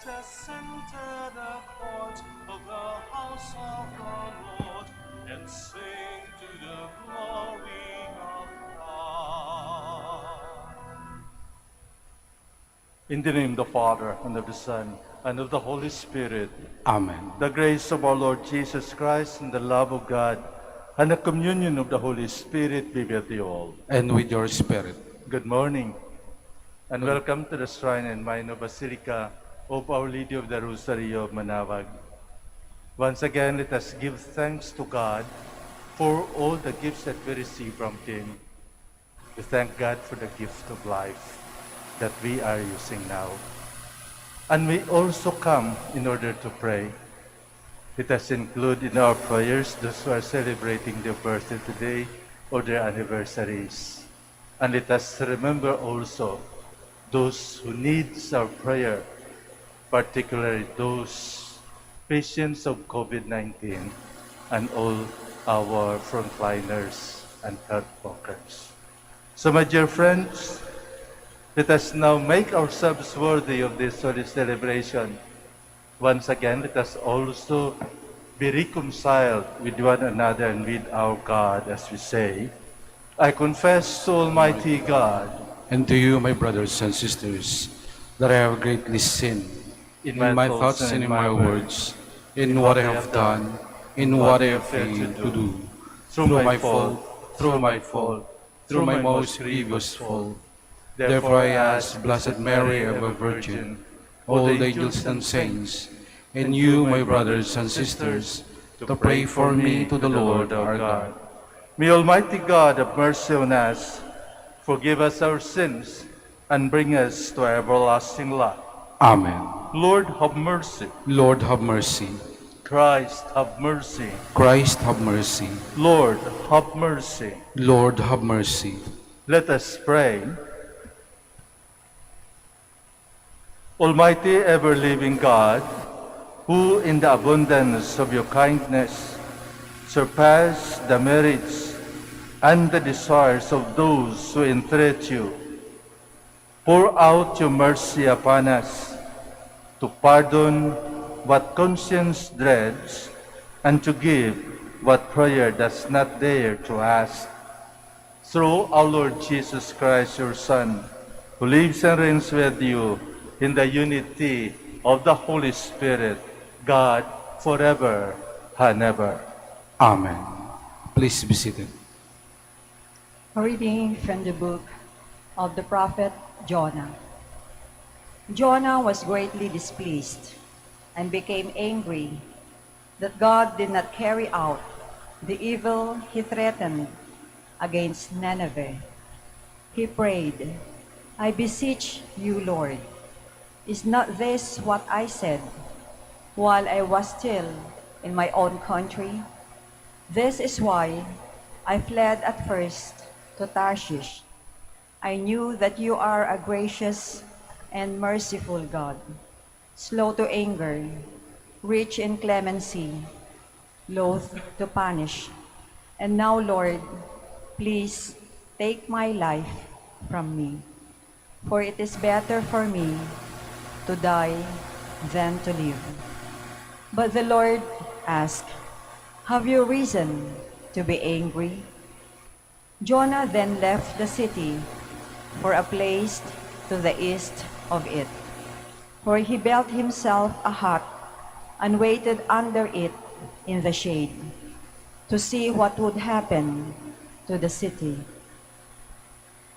Just enter the court of the house of the Lord and sing to the glory of God. In the name of the Father, and of the Son, and of the Holy Spirit. Amen. The grace of our Lord Jesus Christ, and the love of God, and the communion of the Holy Spirit be with you all. And with your spirit. Good morning, and welcome to the Shrine and Minor Basilica of Our Lady of the Rosary of Manaoag. Once again, let us give thanks to God for all the gifts that we receive from Him. We thank God for the gift of life that we are using now. And we also come in order to pray. Let us include in our prayers those who are celebrating their birthday today or their anniversaries. And let us remember also those who need our prayer, particularly those patients of COVID-19 and all our frontliners and health workers. So my dear friends, let us now make ourselves worthy of this holy celebration. Once again, let us also be reconciled with one another and with our God as we say, I confess to Almighty God And to you, my brothers and sisters, that I have greatly sinned in my thoughts and in my words, in what I have done, in what I have failed to do, through my fault, through my most grievous fault. Therefore I ask Blessed Mary, ever Virgin, all the angels and saints, and you, my brothers and sisters, to pray for me to the Lord our God. May Almighty God have mercy on us, forgive us our sins, and bring us to everlasting life. Amen. Lord, have mercy. Lord, have mercy. Christ, have mercy. Christ, have mercy. Lord, have mercy. Lord, have mercy. Let us pray. Almighty, ever-living God, who in the abundance of your kindness surpass the merits and the desires of those who entreat you, pour out your mercy upon us to pardon what conscience dreads and to give what prayer does not dare to ask. Through our Lord Jesus Christ, your Son, who lives and reigns with you in the unity of the Holy Spirit, God, forever and ever. Amen. Please be seated. A reading from the book of the prophet Jonah. Jonah was greatly displeased and became angry that God did not carry out the evil he threatened against Nineveh. He prayed, I beseech you, Lord, is not this what I said while I was still in my own country? This is why I fled at first to Tarshish. I knew that you are a gracious and merciful God, slow to anger, rich in clemency, loath to punish. And now, Lord, please take my life from me, for it is better for me to die than to live. But the Lord asked, have you reason to be angry? Jonah then left the city for a place to the east of it, where he built himself a hut and waited under it in the shade to see what would happen to the city.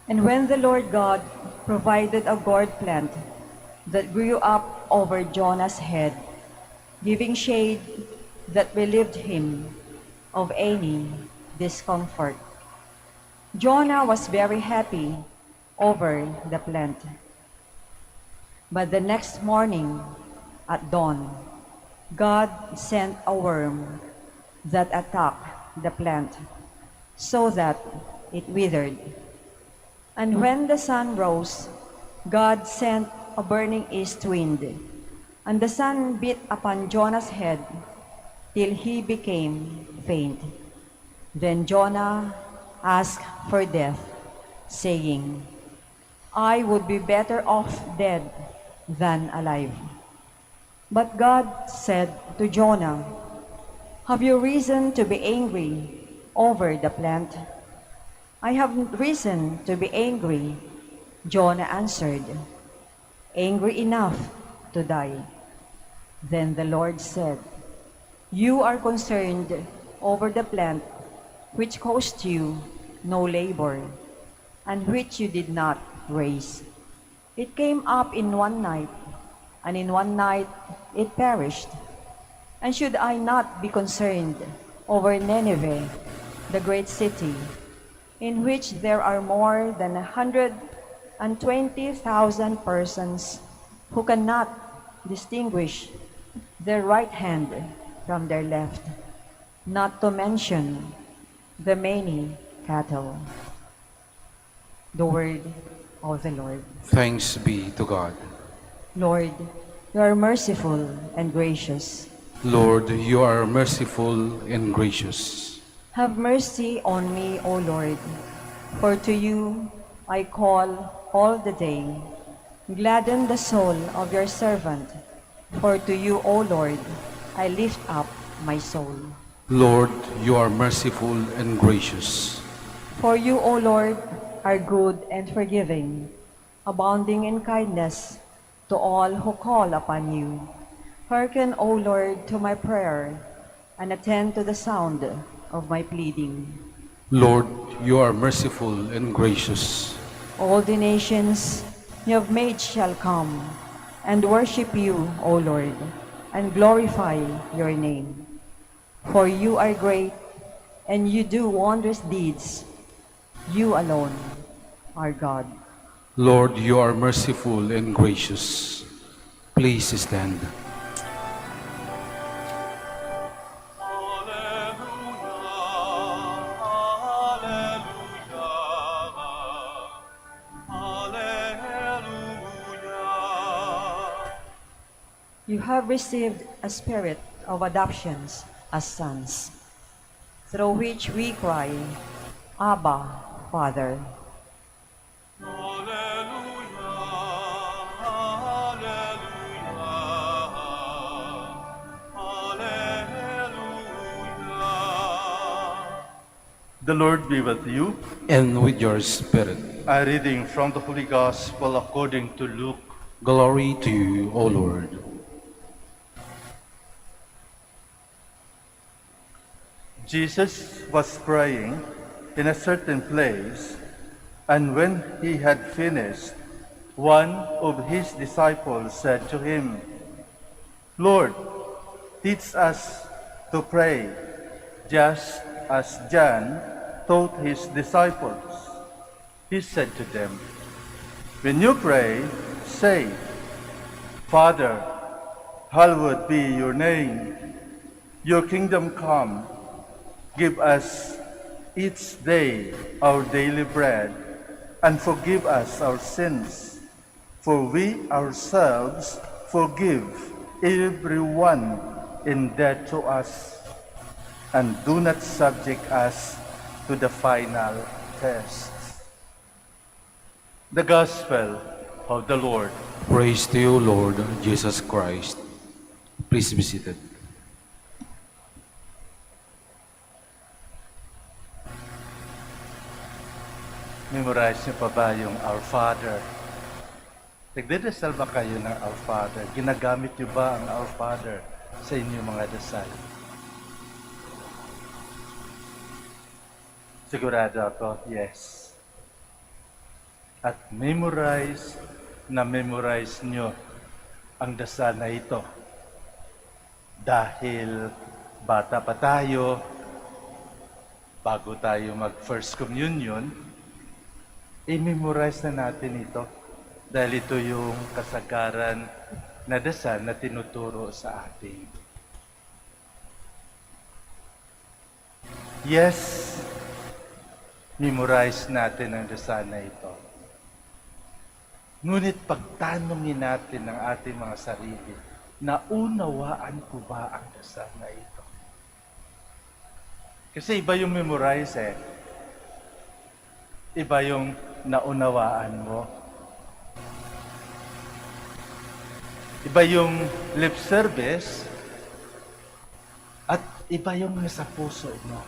And when the Lord God provided a gourd plant that grew up over Jonah's head, giving shade that relieved him of any discomfort, Jonah was very happy over the plant. But the next morning at dawn, God sent a worm that attacked the plant so that it withered. And when the sun rose, God sent a burning east wind, and the sun beat upon Jonah's head till he became faint. Then Jonah asked for death, saying, I would be better off dead than alive. But God said to Jonah, "Have you reason to be angry over the plant?" "I have reason to be angry," Jonah answered, "angry enough to die." Then the Lord said, "You are concerned over the plant which cost you no labor, and which you did not raise. It came up in one night, and in one night it perished. And should I not be concerned over Nineveh, the great city, in which there are more than 120,000 persons who cannot distinguish their right hand from their left, not to mention the many cattle?" The word of the Lord. Thanks be to God. Lord, you are merciful and gracious. Lord, you are merciful and gracious. Have mercy on me, O Lord, for to you I call all the day. Gladden the soul of your servant, for to you, O Lord, I lift up my soul. Lord, you are merciful and gracious. For you, O Lord, are good and forgiving, abounding in kindness to all who call upon you. Hearken, O Lord, to my prayer, and attend to the sound of my pleading. Lord, you are merciful and gracious. All the nations you have made shall come and worship you, O Lord, and glorify your name. For you are great, and you do wondrous deeds. You alone are God. Lord, you are merciful and gracious. Please stand. You have received a spirit of adoptions as sons, through which we cry, Abba, Father. The Lord be with you. And with your spirit. A reading from the Holy Gospel according to Luke. Glory to you, O Lord. Jesus was praying in a certain place, and when he had finished, one of his disciples said to him, "Lord, teach us to pray, just as John taught his disciples." He said to them, "When you pray, say, 'Father, hallowed be your name. Your kingdom come. Give us each day our daily bread, and forgive us our sins, for we ourselves forgive everyone in debt to us. And do not subject us to the final test." The Gospel of the Lord. Praise to you, Lord Jesus Christ. Please be seated. Memorize niyo pa ba yung Our Father? Nagdadasal ba kayo ng Our Father? Ginagamit niyo ba ang Our Father sa inyong mga dasal? Sigurado ako, yes. At memorize niyo ang dasal na ito. Dahil bata pa tayo, bago tayo mag-First Communion, i-memorize na natin ito. Dahil ito yung kasagaran na dasal na tinuturo sa atin. Yes, memorize natin ang dasal na ito. Ngunit pagtanungin natin ang ating mga sarili, naunawaan ko ba ang dasal na ito? Kasi iba yung memorize eh. Iba yung naunawaan mo. Iba yung lip service at iba yung nasa puso mo.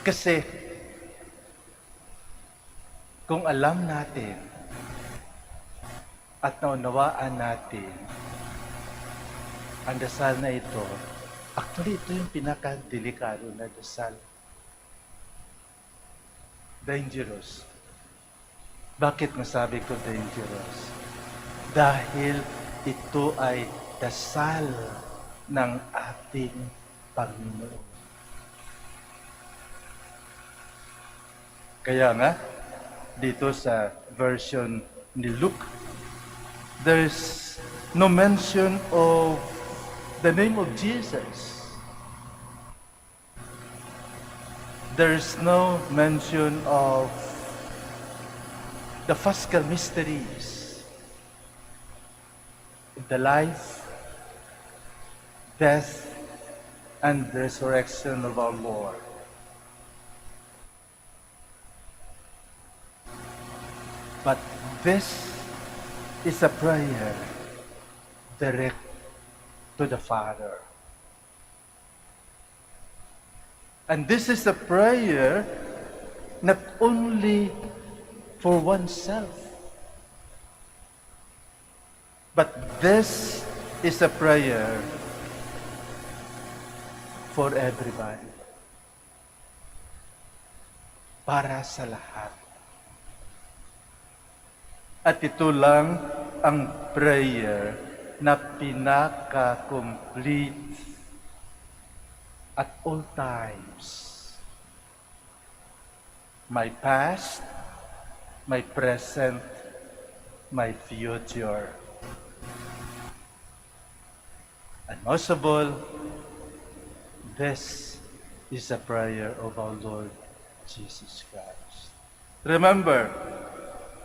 Kasi kung alam natin at naunawaan natin ang dasal na ito, actually ito yung pinaka-delikado na dasal. Dangerous. Bakit masabi ko dangerous? Dahil ito ay dasal ng ating Panginoon. Kaya nga, dito sa version ni Luke, there's no mention of the name of Jesus. There's no mention of the Paschal mysteries, the life, death, and resurrection of our Lord. But this is a prayer direct to the Father. And this is a prayer not only for oneself, but this is a prayer for everybody. Para sa lahat. At ito lang ang prayer na pinaka-complete at all times. My past, my present, my future. And most of all, this is a prayer of our Lord Jesus Christ. Remember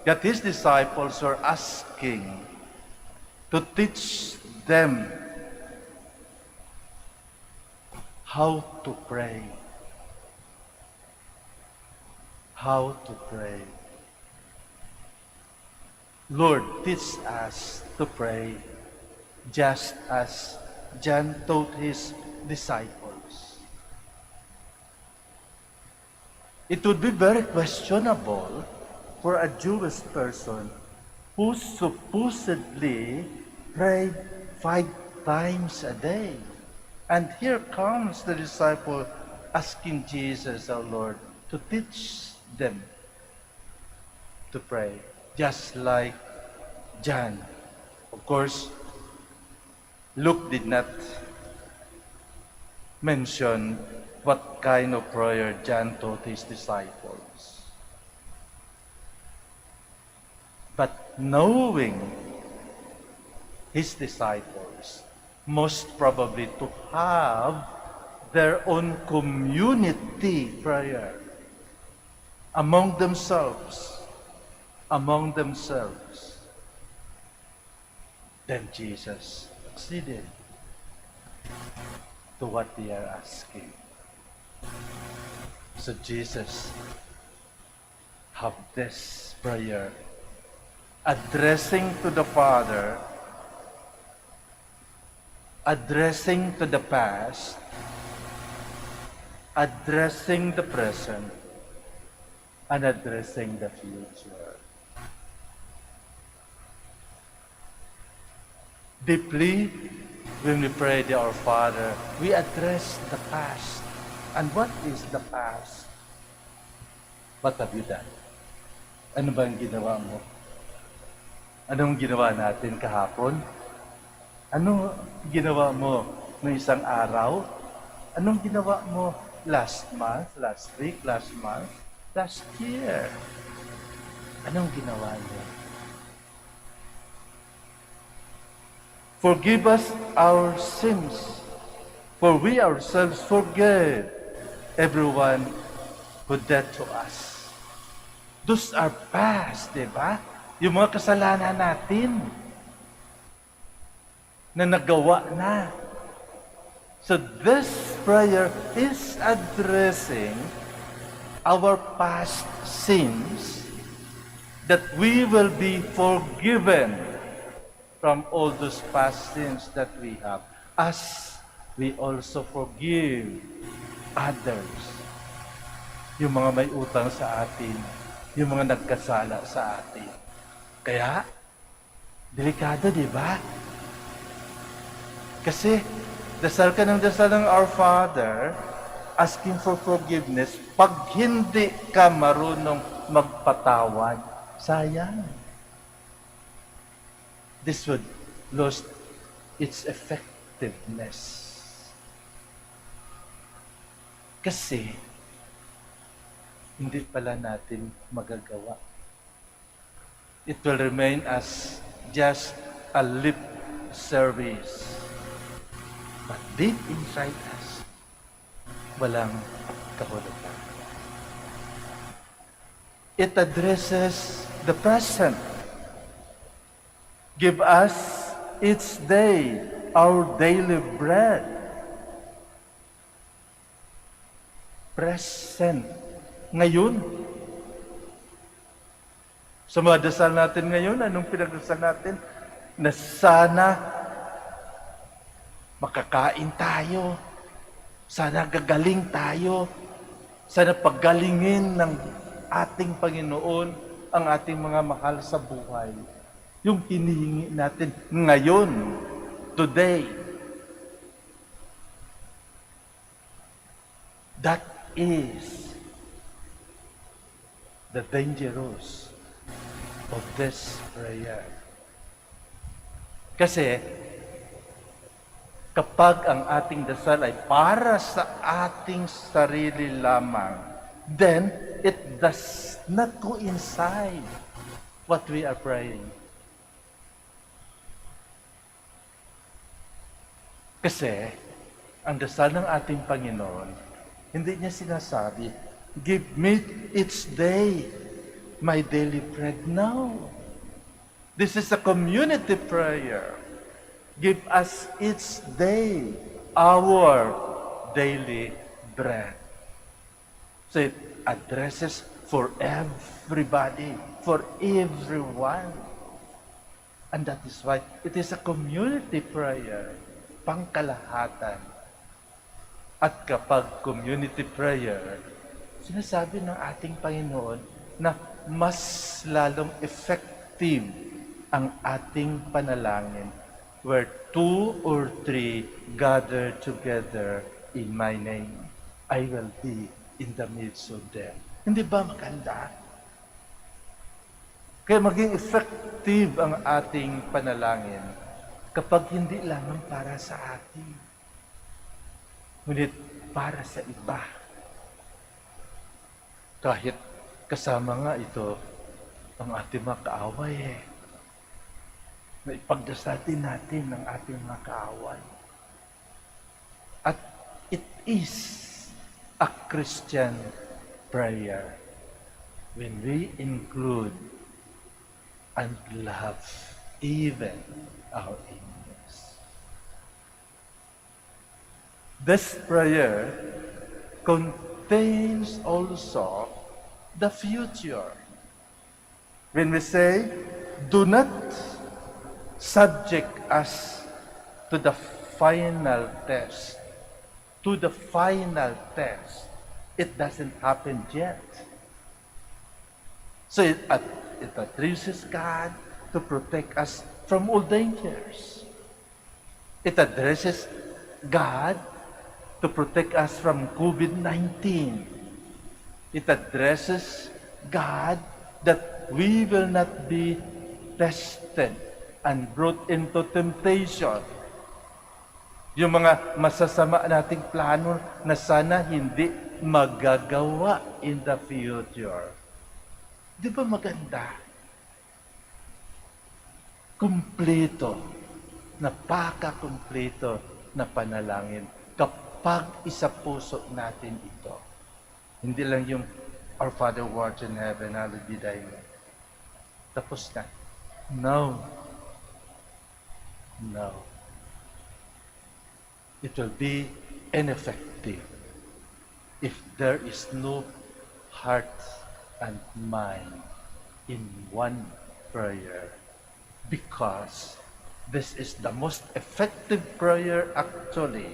that his disciples are asking to teach them how to pray. How to pray. Lord, teach us to pray just as John taught his disciples. It would be very questionable for a Jewish person who supposedly prayed 5 times a day. And here comes the disciple asking Jesus, our Lord, to teach them to pray, just like John. Of course, Luke did not mention what kind of prayer John taught his disciples. But knowing his disciples, most probably to have their own community prayer among themselves, then Jesus acceded to what they are asking. So Jesus have this prayer addressing to the Father, addressing to the past, addressing the present, and addressing the future. Deeply, when we pray the Our Father, we address the past. And what is the past? What have you done? Ano ba ang ginawa mo? Anong ginawa natin kahapon? Ano ginawa mo noong isang araw? Anong ginawa mo last month, last week, last month, last year? Anong ginawa niyo? Forgive us our sins, for we ourselves forgive everyone who did to us. Those are past, di ba? Yung mga kasalanan natin na nagawa na. So this prayer is addressing our past sins that we will be forgiven from all those past sins that we have, as we also forgive others. Yung mga may utang sa atin, yung mga nagkasala sa atin. Kaya, delikado, di ba? Kasi, dasal ka ng dasal ng Our Father, asking for forgiveness, pag hindi ka marunong magpatawad, sayang. This would lose its effectiveness. Kasi, hindi pala natin magagawa. It will remain as just a lip service. But deep inside us, walang kahulugan. It addresses the present. Give us each day our daily bread. Present. Ngayon. Sa mga dasal natin ngayon, anong pinagdasal natin? Na sana makakain tayo. Sana gagaling tayo. Sana paggalingin ng ating Panginoon ang ating mga mahal sa buhay. Yung hinihingi natin ngayon, today. That is the dangerous of this prayer. Kasi, kapag ang ating dasal ay para sa ating sarili lamang, then it does not coincide what we are praying. Kasi, ang dasal ng ating Panginoon, hindi niya sinasabi, give me each day my daily bread. No. This is a community prayer. Give us each day our daily bread. So it addresses for everybody, for everyone. And that is why it is a community prayer, pangkalahatan. At kapag community prayer, sinasabi ng ating Panginoon na mas lalong effective ang ating panalangin where 2 or 3 gather together in my name, I will be in the midst of them. Hindi ba maganda? Kaya maging effective ang ating panalangin kapag hindi lamang para sa atin, ngunit para sa iba. Kahit kasama nga ito ang ating mga kaaway na ipagdasal din natin ang ating mga kaaway. At it is a Christian prayer when we include and love even our enemies. This prayer contains also the future. When we say, do not subject us to the final test. To the final test. It doesn't happen yet. So it addresses God to protect us from all dangers. It addresses God to protect us from COVID-19. It addresses God that we will not be tested and brought into temptation. Yung mga masasama nating plano na sana hindi magagawa in the future. Di ba maganda? Kumpleto, napaka-kumpleto na panalangin kapag isa puso natin ito. Hindi lang yung Our Father who art in heaven, hallowed be thy name. Tapos na. No. No. It will be ineffective if there is no heart and mind in one prayer, because This is the most effective prayer actually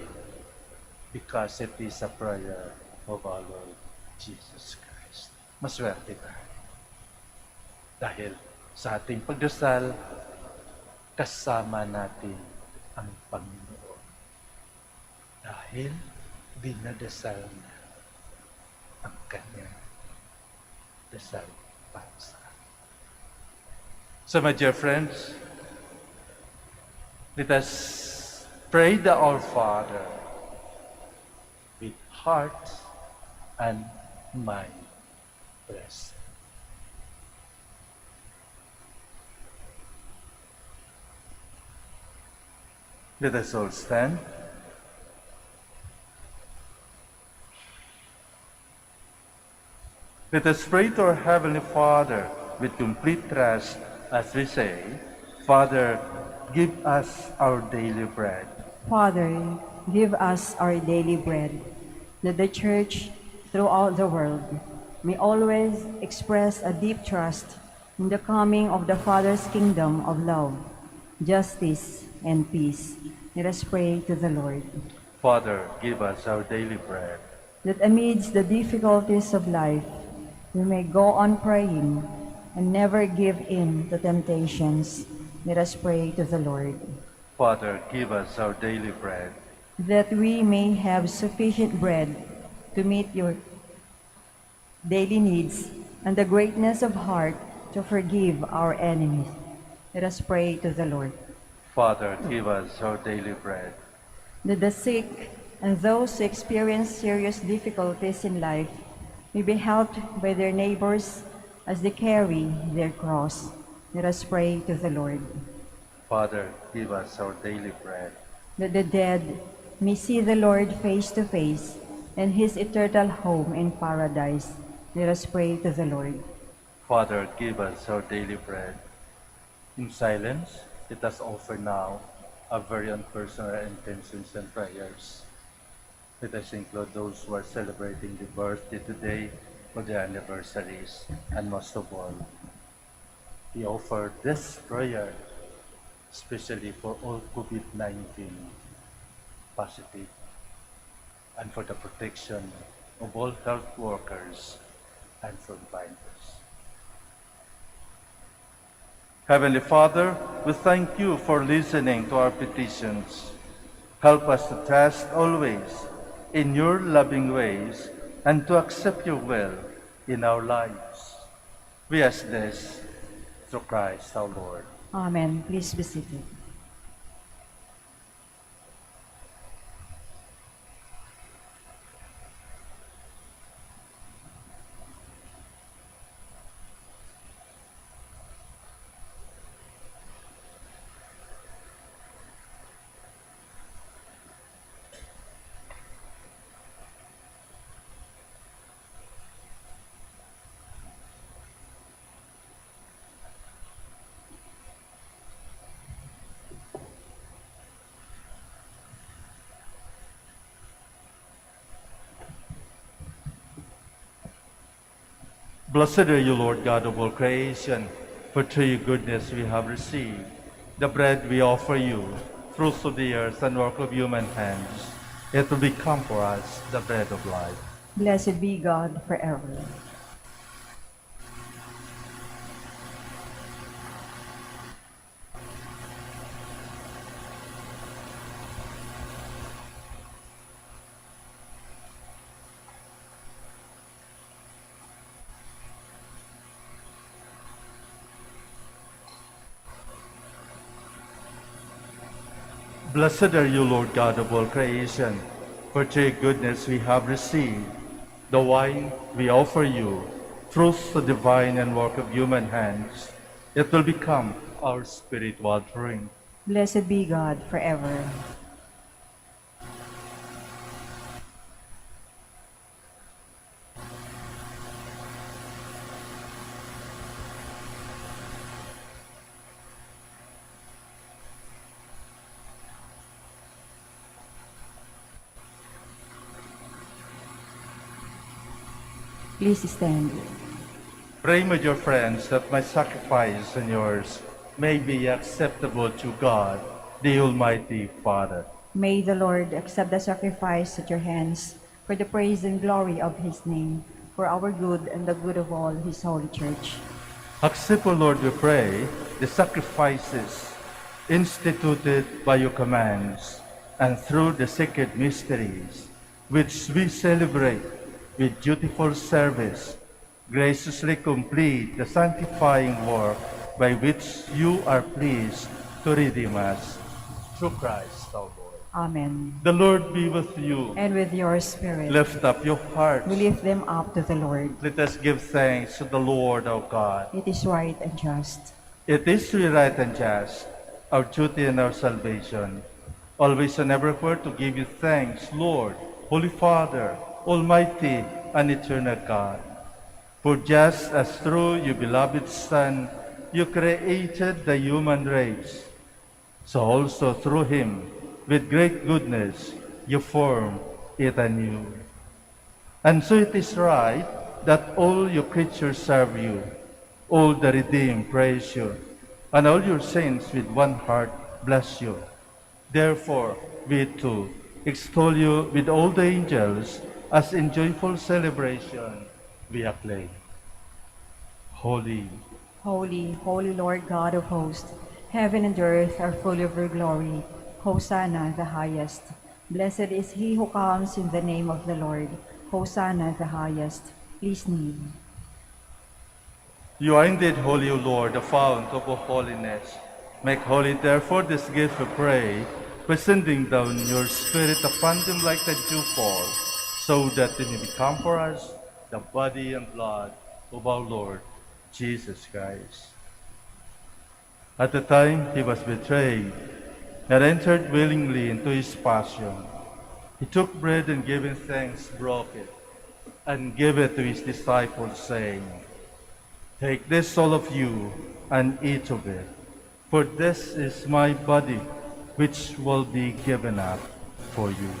because it is a prayer of our Lord Jesus Christ. Maswerte tayo. Dahil sa ating pagdasal, kasama natin ang Panginoon. Dahil dinadasal na ang kanyang dasal para sa atin. So my dear friends, let us pray the Our Father with heart and mind present. Let us all stand. Let us pray to our Heavenly Father with complete trust as we say, Father, give us our daily bread. Father, give us our daily bread, that the Church throughout the world may always express a deep trust in the coming of the Father's kingdom of love, justice, and peace. Let us pray to the Lord. Father, give us our daily bread. That amidst the difficulties of life, we may go on praying and never give in to temptations. Let us pray to the Lord. Father, give us our daily bread. That we may have sufficient bread to meet your daily needs and the greatness of heart to forgive our enemies. Let us pray to the Lord. Father, give us our daily bread. That the sick and those who experience serious difficulties in life may be helped by their neighbors as they carry their cross. Let us pray to the Lord. Father, give us our daily bread. That the dead may see the Lord face to face and his eternal home in paradise. Let us pray to the Lord. Father, give us our daily bread. In silence, let us offer now our very own personal intentions and prayers. Let us include those who are celebrating the birthday today or the anniversaries, and most of all, we offer this prayer especially for all COVID-19 positive and for the protection of all health workers and frontliners. Heavenly Father, we thank you for listening to our petitions. Help us to trust always in your loving ways and to accept your will in our lives. We ask this through Christ our Lord. Amen. Please be seated. Blessed are you, Lord God of all creation, for through your goodness we have received the bread we offer you, fruits of the earth and work of human hands. It will become for us the bread of life. Blessed be God forever. Blessed are you, Lord God of all creation, for through your goodness we have received the wine we offer you, fruits of the vine and work of human hands. It will become our spiritual drink. Blessed be God forever. Please stand. Pray, my dear friends, that my sacrifice and yours may be acceptable to God, the Almighty Father. May the Lord accept the sacrifice at your hands for the praise and glory of his name, for our good and the good of all his holy church. Accept, O Lord, we pray, the sacrifices instituted by your commands, and through the sacred mysteries, which we celebrate with dutiful service, graciously complete the sanctifying work by which you are pleased to redeem us. Through Christ our Lord. Amen. The Lord be with you. And with your spirit, Lift up your hearts. we lift them up to the Lord. Let us give thanks to the Lord our God. It is right and just. It is really right and just, our duty and our salvation, always and everywhere to give you thanks, Lord, Holy Father, Almighty and eternal God. For just as through your beloved Son, you created the human race, so also through him, with great goodness, you form it anew. And so it is right that all your creatures serve you, all the redeemed praise you, and all your saints with one heart bless you. Therefore, we too extol you with all the angels, as in joyful celebration we acclaim. Holy, Holy, holy Lord God of hosts, heaven and earth are full of your glory. Hosanna the highest. Blessed is he who comes in the name of the Lord. Hosanna the highest. Please kneel. you are indeed holy, O Lord, the fount of all holiness. Make holy, therefore, this gift, we pray, by sending down your Spirit upon them like the dewfall, so that they may become for us the body and blood of our Lord Jesus Christ. At the time he was betrayed and entered willingly into his passion, he took bread and giving thanks, broke it, and gave it to his disciples, saying, "Take this, all of you, and eat of it, for this is my body, which will be given up for you."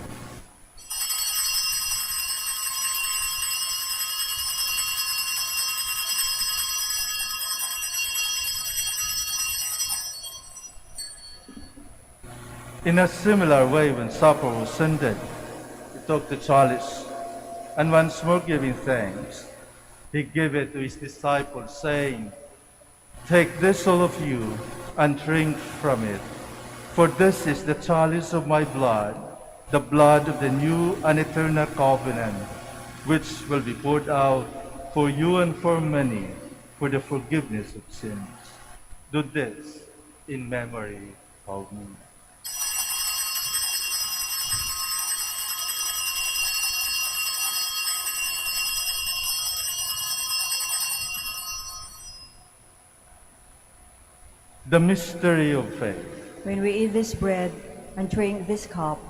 In a similar way, when supper was ended, he took the chalice, and once more giving thanks, he gave it to his disciples, saying, "Take this, all of you, and drink from it, for this is the chalice of my blood, the blood of the new and eternal covenant, which will be poured out for you and for many for the forgiveness of sins. Do this in memory of me." The mystery of faith. When we eat this bread and drink this cup,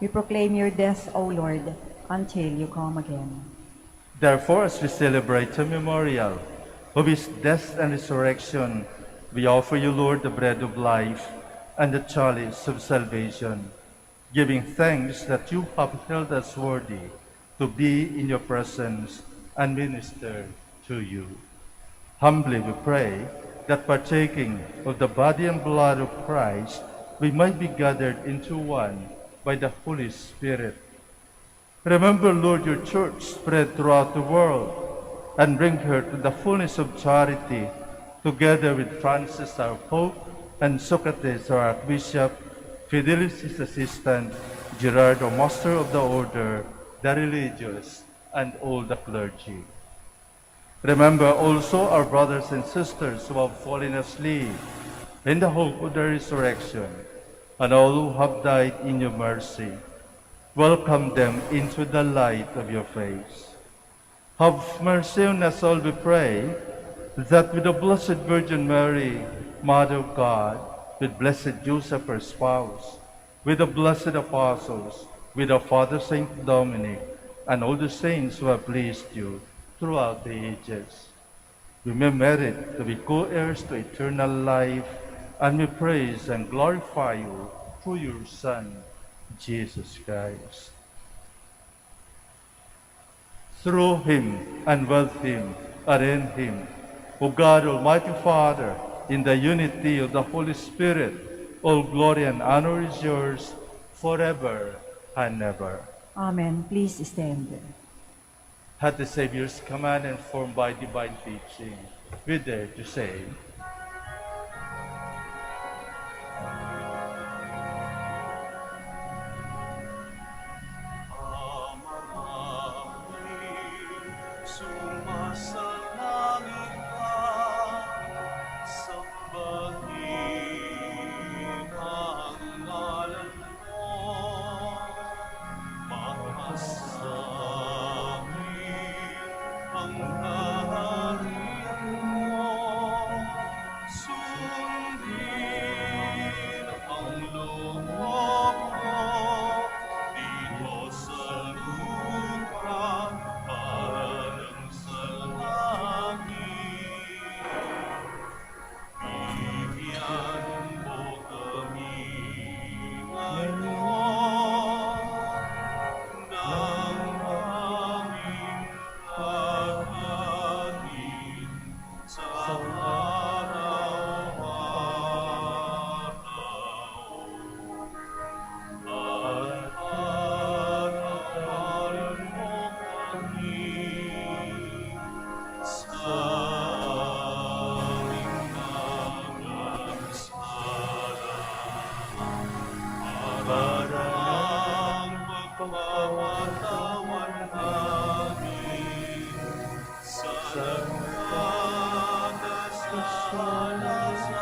we proclaim your death, O Lord, until you come again. Therefore, as we celebrate the memorial of his death and resurrection, we offer you, Lord, the bread of life and the chalice of salvation, giving thanks that you have held us worthy to be in your presence and minister to you. Humbly we pray that partaking of the body and blood of Christ, we might be gathered into one by the Holy Spirit. Remember, Lord, your church spread throughout the world, and bring her to the fullness of charity, together with Francis, our Pope, and Socrates, our Archbishop, Fidelis, his assistant, Gerard, our Master of the Order, the religious, and all the clergy. Remember also our brothers and sisters who have fallen asleep in the hope of the resurrection, and all who have died in your mercy. Welcome them into the light of your face. Have mercy on us all, we pray, that with the Blessed Virgin Mary, Mother of God, with blessed Joseph, her spouse, with the blessed apostles, with our Father Saint Dominic, and all the saints who have pleased you throughout the ages, we may merit to be co-heirs to eternal life, and we praise and glorify you through your Son, Jesus Christ. Through him, and with him, and in him, O God, Almighty Father, in the unity of the Holy Spirit, all glory and honor is yours forever and ever. Amen. Please stand. At the Savior's command and formed by divine teaching, we dare to say, Sumasalangit ka, sambahin ang ngalan mo, mahasamin ang kaharian mo, sundin ang loob mo, dito sa lupa, parang sa langit. Bigyan mo kami ngayon ng aming kakanin sa araw-araw. At patawarin mo kami sa aming nagkasala, parang pagpapatawan namin sa nagkakasala sa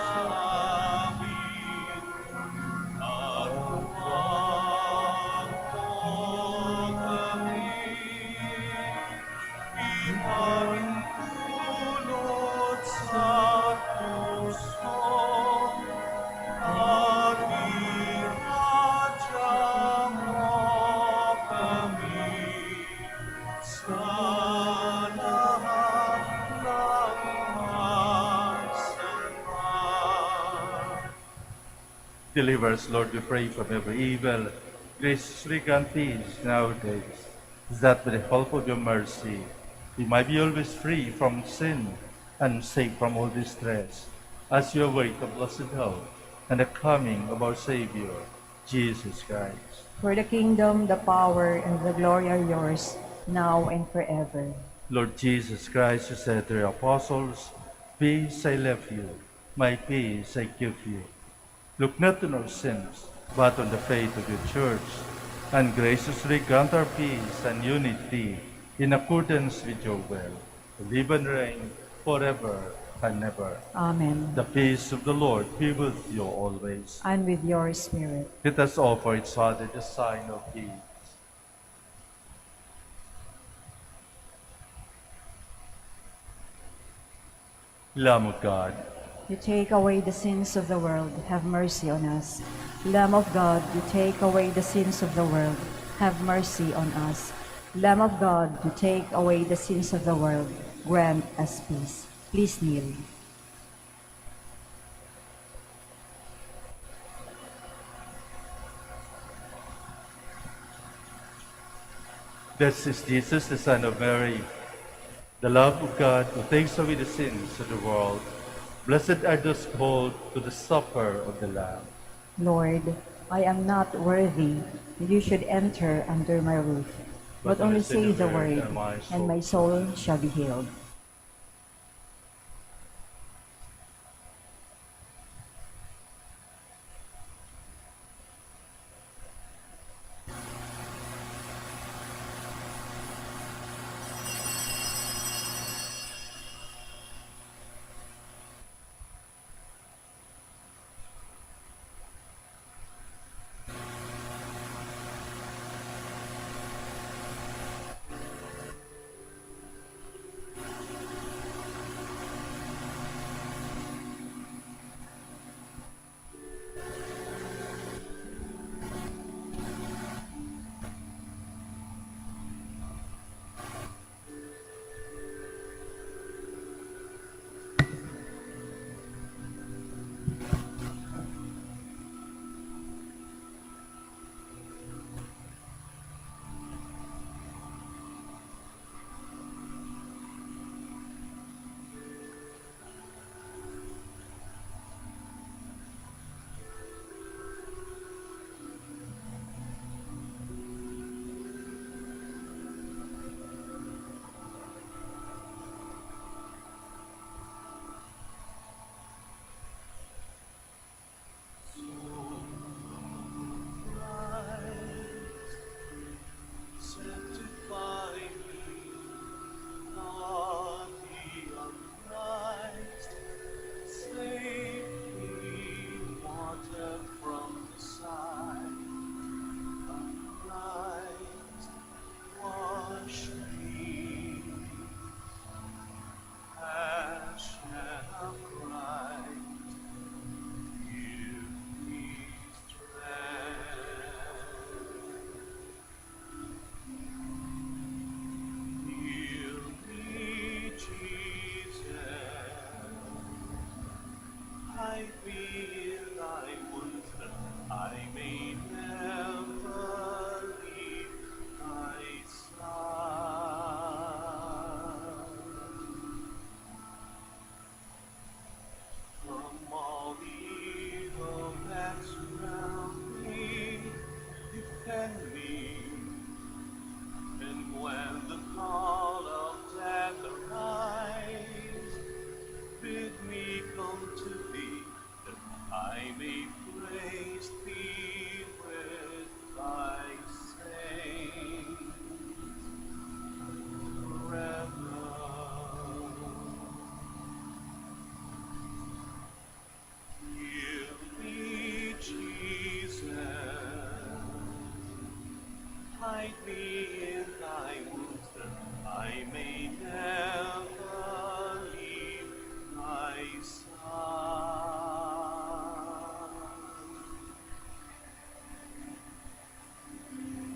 amin. At huwag mo kami ipahintulot sa puso, at iradya mo kami sa lahat ng masama. deliver us, Lord, we pray, from every evil. Graciously grant peace nowadays, that with the help of your mercy, we might be always free from sin and safe from all distress, as you await the blessed hope and the coming of our Savior, Jesus Christ. For the kingdom, the power, and the glory are yours, now and forever. Lord Jesus Christ, you said to your apostles, peace I left you, my peace I give you. Look not on our sins, but on the faith of your church, and graciously grant our peace and unity in accordance with your will, to live and reign forever and ever. Amen. The peace of the Lord be with you always. And with your spirit. Let us offer each other the sign of peace. Lamb of God, You take away the sins of the world, have mercy on us. Lamb of God, you take away the sins of the world, have mercy on us. Lamb of God, you take away the sins of the world, grant us peace. Please kneel. this is Jesus, the Son of Mary, the love of God who takes away the sins of the world. Blessed are those called to the supper of the Lamb. Lord, I am not worthy that you should enter under my roof, but only say the word, and my soul shall be healed. defend me. And when the call of death arrives, bid me come to thee, that I may praise thee with thy saints forever. Heal me, Jesus. Hide me in thy wounds, that I may never leave thy side.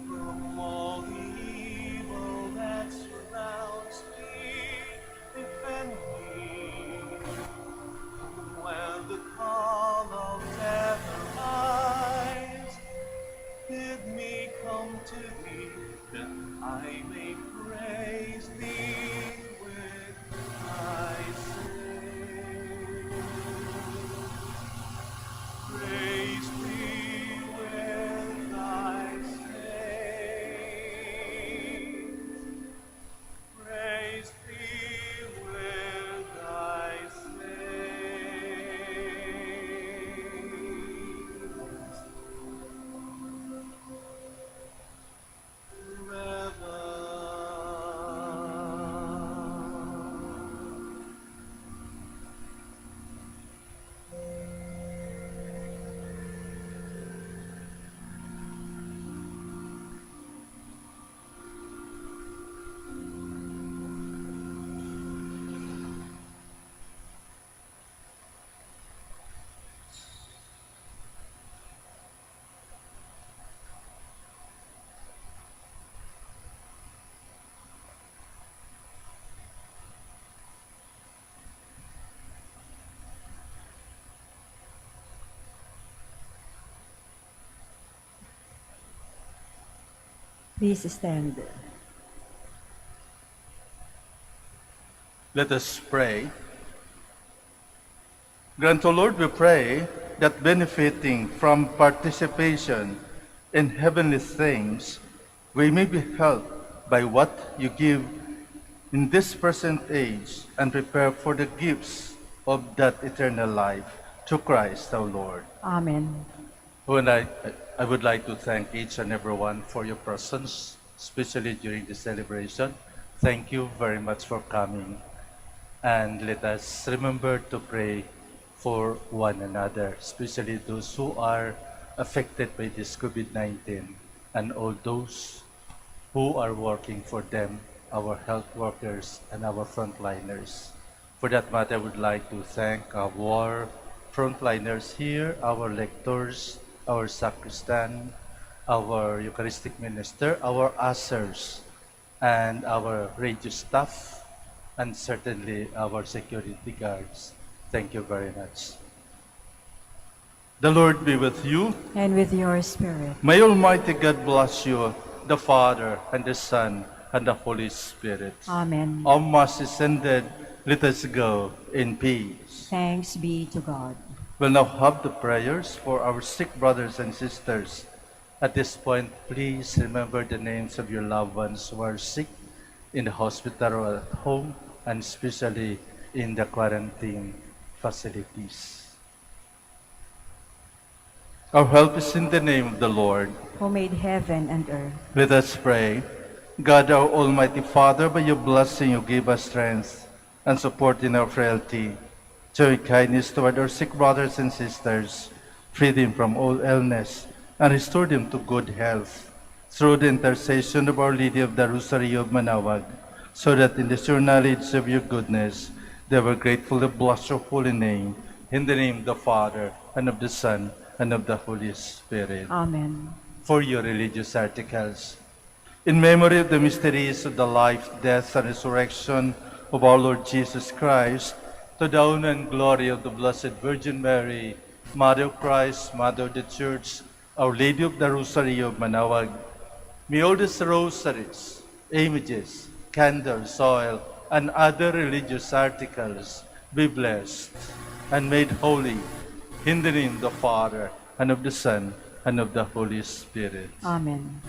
From all the evil that surrounds me, defend me. When the call of death arrives, bid me come to thee, that I may praise thee with thy saints. Praise thee with thy saints. Praise thee with thy saints forever. Please stand. Let us pray. Grant, O Lord, we pray, that benefiting from participation in heavenly things, we may be helped by what you give in this present age and prepare for the gifts of that eternal life through Christ our Lord. Amen. And I would like to thank each and everyone for your presence, especially during the celebration. Thank you very much for coming. And let us remember to pray for one another, especially those who are affected by this COVID-19 and all those who are working for them, our health workers and our frontliners. For that matter, I would like to thank our frontliners here, our lectors, our sacristan, our Eucharistic minister, our ushers, and our radio staff, and certainly our security guards. Thank you very much. The Lord be with you. And with your spirit. May Almighty God bless you, the Father, and the Son, and the Holy Spirit. Amen. All Mass is ended. Let us go in peace. Thanks be to God. We'll now have the prayers for our sick brothers and sisters. At this point, please remember the names of your loved ones who are sick in the hospital or at home, and especially in the quarantine facilities. Our help is in the name of the Lord. Who made heaven and earth. Let us pray. God, our Almighty Father, by your blessing you give us strength and support in our frailty. Show your kindness toward our sick brothers and sisters, free them from all illness, and restore them to good health. Through the intercession of Our Lady of the Rosary of Manaoag, so that in the sure knowledge of your goodness, they will gratefully bless your holy name, in the name of the Father, and of the Son, and of the Holy Spirit. Amen. For your religious articles. In memory of the mysteries of the life, death, and resurrection of our Lord Jesus Christ, to the honor and glory of the Blessed Virgin Mary, Mother of Christ, Mother of the Church, Our Lady of the Rosary of Manaoag, may all these rosaries, images, candles, oil, and other religious articles be blessed and made holy in the name of the Father, and of the Son, and of the Holy Spirit. Amen.